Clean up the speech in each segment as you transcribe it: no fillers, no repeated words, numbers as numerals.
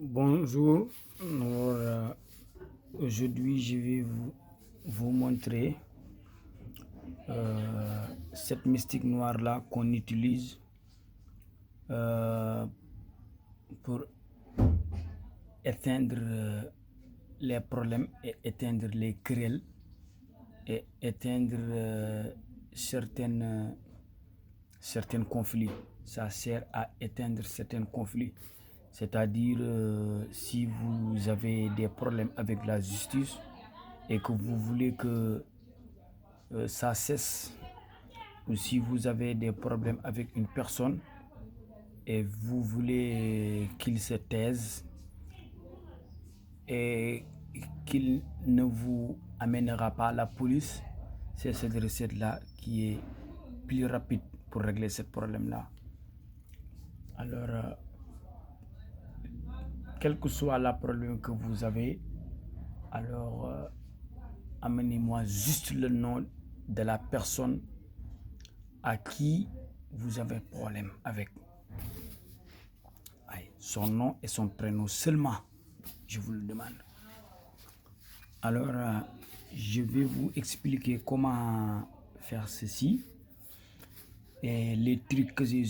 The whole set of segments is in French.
Bonjour, aujourd'hui je vais vous montrer cette mystique noire là qu'on utilise euh, pour éteindre les problèmes et éteindre les querelles et éteindre certains conflits. Ça sert à éteindre certains conflits. C'est-à-dire, si vous avez des problèmes avec la justice et que vous voulez que ça cesse, ou si vous avez des problèmes avec une personne et vous voulez qu'il se taise et qu'il ne vous amènera pas à la police, c'est cette recette-là qui est plus rapide pour régler ce problème-là. Alors, quel que soit le problème que vous avez, alors amenez-moi juste le nom de la personne à qui vous avez problème avec. Son nom et son prénom seulement, je vous le demande. Alors, je vais vous expliquer comment faire ceci et les trucs que j'ai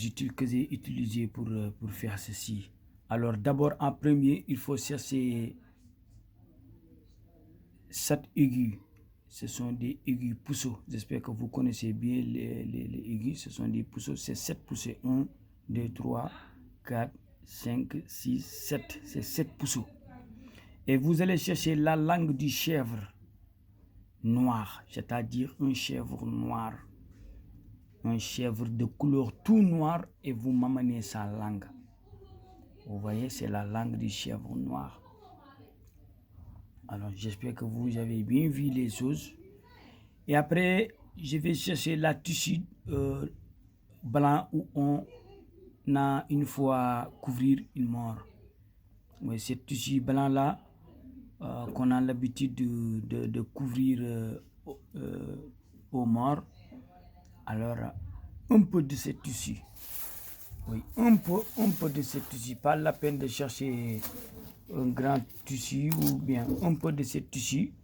utilisés pour faire ceci. Alors, d'abord, en premier, il faut chercher 7 aigus. Ce sont des aigus puceaux. J'espère que vous connaissez bien les aigus. Ce sont des puceaux. C'est 7 puceaux. 1, 2, 3, 4, 5, 6, 7. C'est 7 puceaux. Et vous allez chercher la langue du chèvre noir, c'est-à-dire un chèvre noir. Un chèvre de couleur tout noir et vous m'amenez sa langue. Vous voyez, c'est la langue du chèvre noir. Alors, j'espère que vous avez bien vu les choses. Et après, je vais chercher la tissu blanc où on a une fois couvrir une mort. Oui, ce tissu blanc-là qu'on a l'habitude de couvrir aux morts. Alors, un peu de ce tissu. Oui, un peu de ce tissu. Pas la peine de chercher un grand tissu ou bien un peu de ce tissu.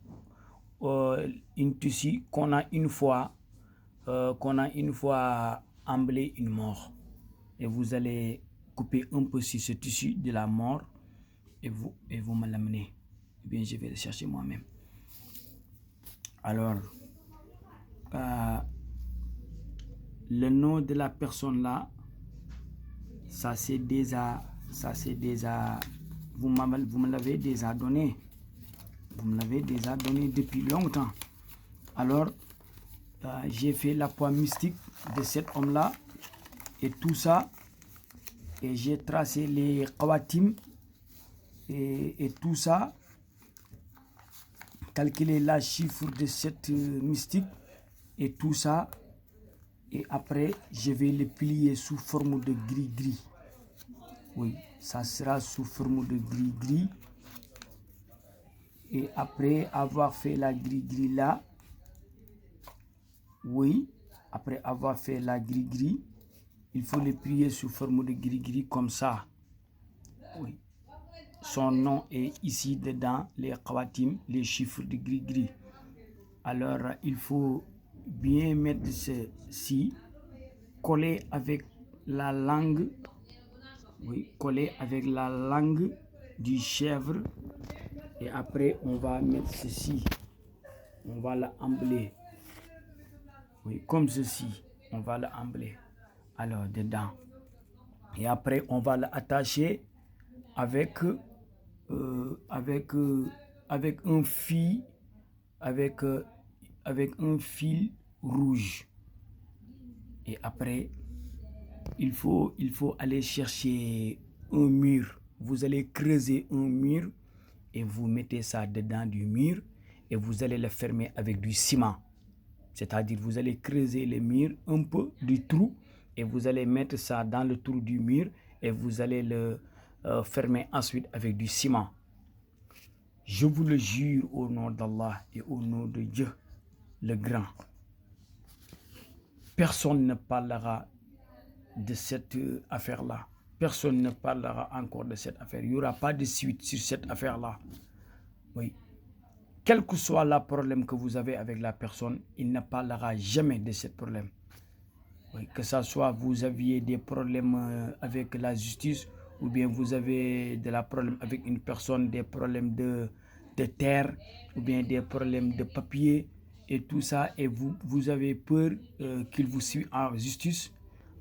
Une tissu qu'on a une fois emblé une mort. Et vous allez couper un peu sur ce tissu de la mort et vous me l'amenez. Eh bien, je vais le chercher moi-même. Alors, le nom de la personne là, ça c'est déjà, vous me l'avez déjà donné. Vous me l'avez déjà donné depuis longtemps. Alors, j'ai fait la poids mystique de cet homme-là et tout ça. Et j'ai tracé les qawatim et tout ça. Calculer la chiffre de cette mystique et tout ça. Et après, je vais le plier sous forme de gris-gris. Oui, ça sera sous forme de gris-gris. Et après avoir fait la gris-gris là, oui, après avoir fait la gris-gris, il faut le plier sous forme de gris-gris comme ça. Oui. Son nom est ici dedans, les qawatim, les chiffres de gris-gris. Alors, il faut bien mettre ceci, coller avec la langue, oui, coller avec la langue du chèvre. Et après, on va mettre ceci, on va l'embler. Oui, comme ceci, on va l'embler. Alors, dedans. Et après, on va l'attacher avec un fil, avec un fil rouge. Et après, il faut aller chercher un mur. Vous allez creuser un mur et vous mettez ça dedans du mur et vous allez le fermer avec du ciment. C'est-à-dire vous allez creuser le mur un peu du trou et vous allez mettre ça dans le trou du mur et vous allez le fermer ensuite avec du ciment. Je vous le jure au nom d'Allah et au nom de Dieu, le grand. Personne ne parlera de cette affaire-là. personne ne parlera encore de cette affaire. Il n'y aura pas de suite sur cette affaire-là. Oui. Quel que soit le problème que vous avez avec la personne, il ne parlera jamais de ce problème. Oui. Que ce soit vous aviez des problèmes avec la justice ou bien vous avez des problèmes avec une personne, des problèmes de terre ou bien des problèmes de papier et tout ça, et vous avez peur qu'il vous suive en justice,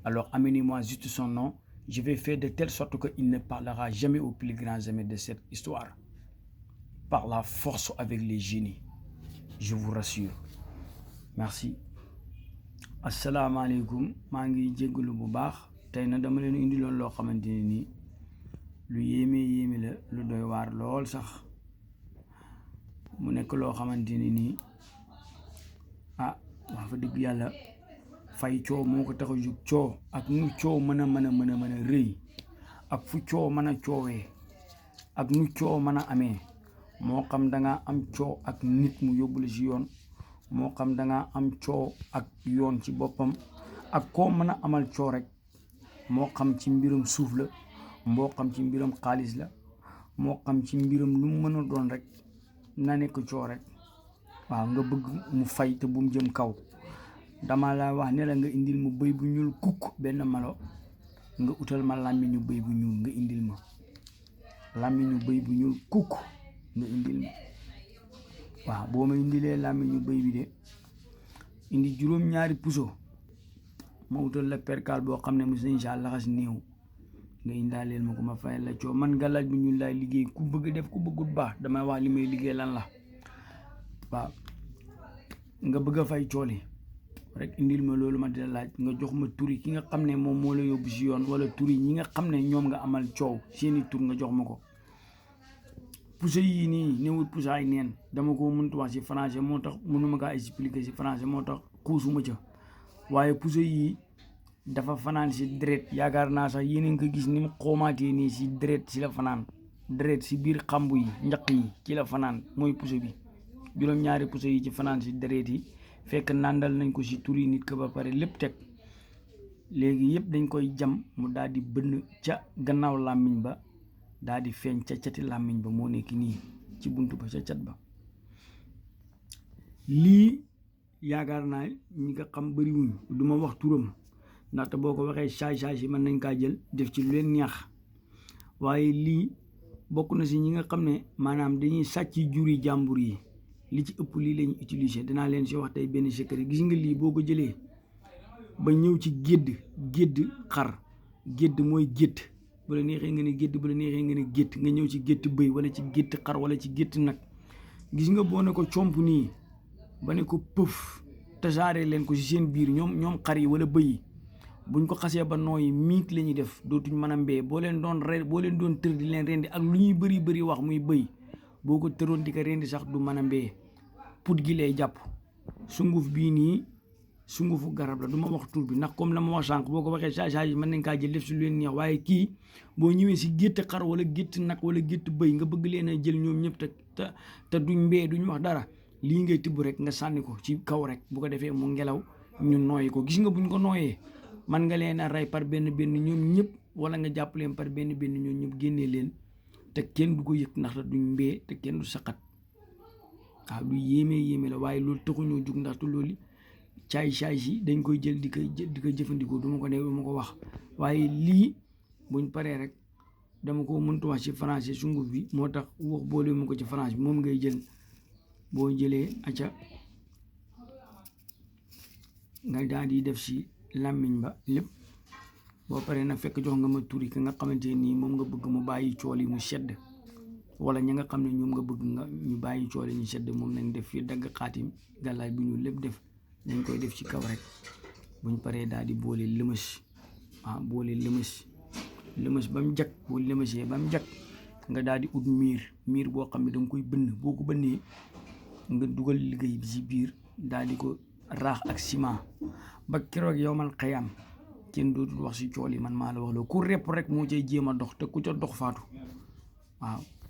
alors amenez-moi juste son nom. Je vais faire de telle sorte qu'il ne parlera jamais au plus grand jamais de cette histoire. Par la force avec les génies. Je vous rassure. Merci. Assalamu alaikum. maa ngi jégalu bu baax. tey na dama leen indi loon loo xamante ne nii lu yéeme la lu doy waar lool sax mu nekk loo xamante ne nii wax fa dëgg yàlla fay coow moo ko tax a jóg. coow ak nu coow mën a rëy ak fu coow mën a coowee ak nu coow mën a amee, moo xam da nga am coow ak nit mu yóbbu la ci yoon, moo xam da nga am coow ak yoon ci boppam, ak koo mën a amal coow rek, moo xam ci mbirum suuf la, moo xam ci mbirum xaalis la, moo xam ci mbirum lu mu mën a doon rek, na nekk coow rek. waaw nga bëgg mu fay te bu mu jëm kaw. dama la wax ne la nga indil ma bëy bu ñuul kukk benn malo, nga utal ma làmmiñu bëy bu ñuul nga indil ma làmmiñu bëy bu ñuul kukk nga indil ma. waaw boo ma indilee làmmiñu bëy bi de indi juróom-ñaari puso ma utal la perkaal boo xam ne mos nañ sa laxas néew nga indaaleel ma ko ma fayal la coow. man galaaj bu ñuul laay liggéey, ku bëgg def ku bëggut baax damay wax li may liggéey lan la. waaw nga bëgg a fay cooli rek indil ma loolu ma di la laaj, nga jox ma turi ki nga xam ne moom moo la yóbbu si yoon, wala turi ñi nga xam ne ñoom nga amal coow seeni tur nga jox ma ko. puso yii nii newut pusaay neen, dama ko mënut wax si français moo tax mënuma kaa expliquer si français moo tax xuusuma ca, waaye puso yii dafa fanaan si deret. yaakaar naa sax yéen a ngi ko gis ni mu xoomaatee nii si deret si la fanaan, deret si biir xambu yi njaq yi ci la fanaan, mooy puso bi. juróom-ñaari puso yi ci fanaan si deret yi fekk nàndal nañ ko si turi nit ko ba pare lépp teg. léegi yëpp dañ koy jam mu daal di bënn ca gannaaw làmmiñ ba, daal di feeñ ca cati làmmiñ ba, moo nekk nii ci buntu ba ca cat ba. lii yaakaar naa ñi nga xam bëriwuñ, du ma wax turam ndaxte boo ko waxee saay si mën nañ kaa jël def ci lu leen neex, waaye lii bokk na si ñi nga xam ne maanaam dañuy sàcc juri jàmbur yi, li ci ëpp lii lañu utiliser. danaa leen si wax tey benn secret. gis nga lii boo ko jëlee ba ñëw ci gédd xar, gédd mooy gétt, bu la neexee nga ne gétt, bu la neexee nga ne gétt, nga ñëw ci gétt bëy wala ci gétt xar wala ci gétt nag. gis nga boo ne ko comp nii ba ne ko pëf tasaare leen ko si seen biir, ñoom xar yi wala bëy yi buñ ko xasee ba nooyi miig la ñuy def, dootuñ mën a mbee. boo leen doon tër di leen rendi ak lu ñuy bëri wax muy bëy, boo ko tëroon di ko rendi sax du mën a mbee, put gi lay jàpp. sunguf bii nii sungufu garab la, du ma wax tur bi ndax comme la ma wax sànq, boo ko waxee saa yi mën nañ kaa jël def si lu leen neex, waaye kii boo ñëwee si gétt xar wala gétt nag wala gétt bëy nga bëgg leen a jël ñoom ñëpp te duñ mbee duñ wax dara, lii ngay tibb rek nga sànni ko ci kaw rek, bu ko defee mu ngelaw ñu nooyi ko. gis nga buñ ko nooyee man nga leen a rey par benn ñoom ñëpp, wala nga jàpp leen par benn ñoom ñëpp génnee leen te kenn du ko yëg ndax duñ mbee te kenn du saqat. waaw lu yéeme la, waaye loolu taxuñoo jug ndaxte loolu caay si dañ koy jël di ko jëfandikoo. du ma ko wax, waaye lii buñ paree rek dama ko mënut wax ci français sunguf bi, moo tax wax boole ma ko ci français bi. moom ngay jël, boo jëlee acca nga daal di def si làmmiñ ba lépp. boo paree nag fekk jox nga ma turi ki nga xamante nii moom nga bëgg mu bàyyi cool yi mu sedd, wala ñi nga xam ne ñoom nga bëgg ñu bàyyi cool yi ñu sedd, moom nañ def fii dagg xaatim gàllaay bu ñu lépp def dañ koy def ci kaw rek. buñ paree daal di boole lëmës, boole lëmës ba mu jag. boo lëmësee ba mu jag nga daal di ut miir boo xam ne da nga koy bënn. boo ko bënnee nga dugal liggéey bi ci biir, daal di ko raax ak ciment ba keroog yowmal xayaam kenn dootul wax ci cool yi. man maa la wax loolu, ku repp rek moo cay jéem a dox te ku ca dox faatu. waaw